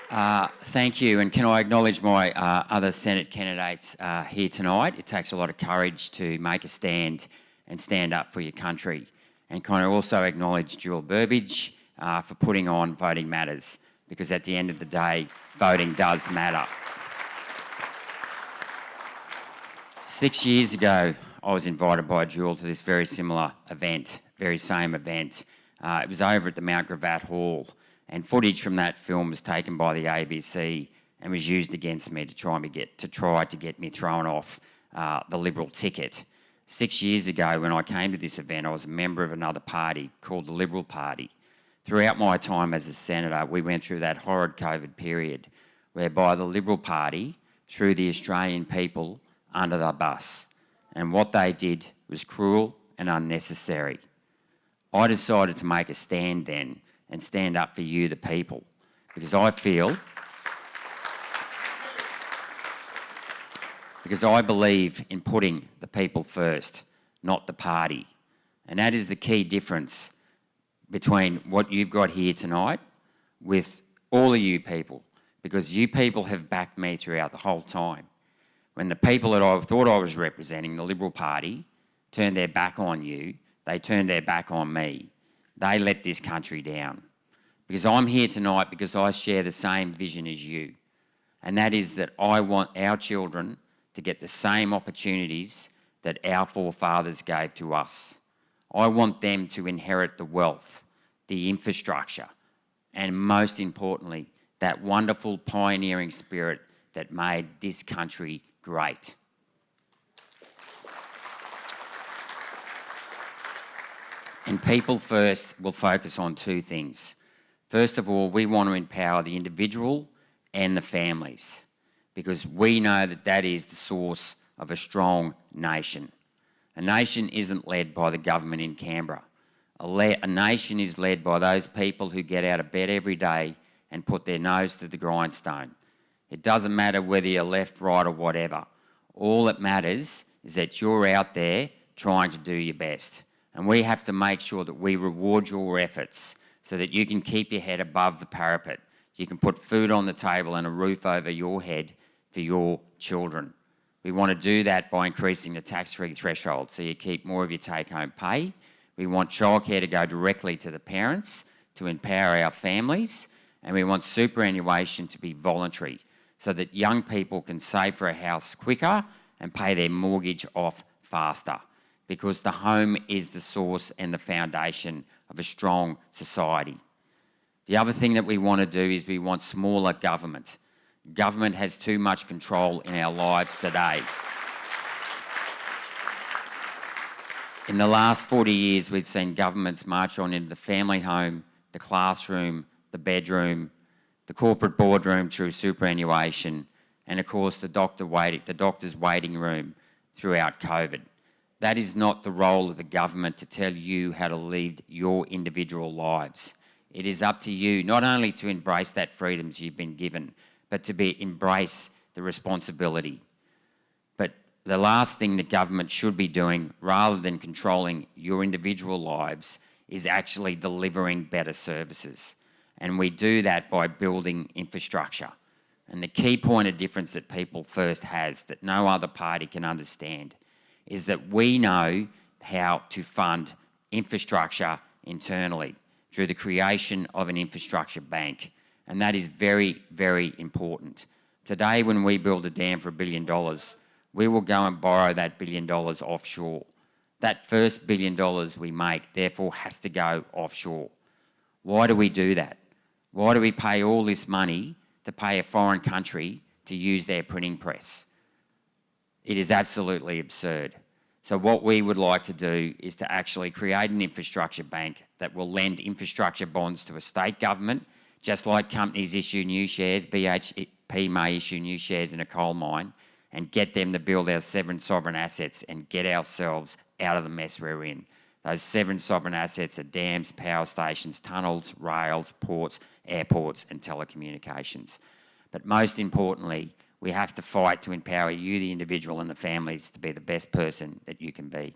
Thank you, and can I acknowledge my other Senate candidates here tonight? It takes a lot of courage to make a stand and stand up for your country. And can I also acknowledge Jewel Burbidge for putting on Voting Matters, because at the end of the day, voting does matter. 6 years ago, I was invited by Jewel to this very similar event, very same event. It was over at the Mount Gravatt Hall, and footage from that film was taken by the ABC and was used against me to try to get me thrown off the Liberal ticket. 6 years ago, when I came to this event, I was a member of another party called the Liberal Party. Throughout my time as a senator, we went through that horrid COVID period whereby the Liberal Party threw the Australian people under the bus. And what they did was cruel and unnecessary. I decided to make a stand then and stand up for you, the people, because I believe in putting the people first, not the party. And that is the key difference between what you've got here tonight with all of you people, because you people have backed me throughout the whole time. When the people that I thought I was representing, the Liberal Party, turned their back on you, they turned their back on me. They let this country down. Because I'm here tonight because I share the same vision as you. And that is that I want our children to get the same opportunities that our forefathers gave to us. I want them to inherit the wealth, the infrastructure, and most importantly, that wonderful pioneering spirit that made this country great. And People First will focus on two things. First of all, we want to empower the individual and the families, because we know that that is the source of a strong nation. A nation isn't led by the government in Canberra. A nation is led by those people who get out of bed every day and put their nose to the grindstone. It doesn't matter whether you're left, right or whatever. All that matters is that you're out there trying to do your best. And we have to make sure that we reward your efforts so that you can keep your head above the parapet. You can put food on the table and a roof over your head for your children. We want to do that by increasing the tax-free threshold so you keep more of your take-home pay. We want childcare to go directly to the parents to empower our families, and we want superannuation to be voluntary so that young people can save for a house quicker and pay their mortgage off faster, because the home is the source and the foundation of a strong society. The other thing that we want to do is we want smaller government. Government has too much control in our lives today. In the last 40 years, we've seen governments march on into the family home, the classroom, the bedroom, the corporate boardroom through superannuation, and of course the doctor's waiting room throughout COVID. That is not the role of the government to tell you how to lead your individual lives. It is up to you not only to embrace that freedoms you've been given, but to embrace the responsibility. But the last thing the government should be doing, rather than controlling your individual lives, is actually delivering better services. And we do that by building infrastructure. And the key point of difference that People First has, that no other party can understand, is that we know how to fund infrastructure internally through the creation of an infrastructure bank. And that is very, very important. Today, when we build a dam for $1 billion, we will go and borrow that $1 billion offshore. That first $1 billion we make, therefore, has to go offshore. Why do we do that? Why do we pay all this money to pay a foreign country to use their printing press? It is absolutely absurd. So what we would like to do is to actually create an infrastructure bank that will lend infrastructure bonds to a state government, just like companies issue new shares. BHP may issue new shares in a coal mine, and get them to build our 7 sovereign assets and get ourselves out of the mess we're in. Those 7 sovereign assets are dams, power stations, tunnels, rails, ports, airports and telecommunications. But most importantly, we have to fight to empower you, the individual, and the families to be the best person that you can be.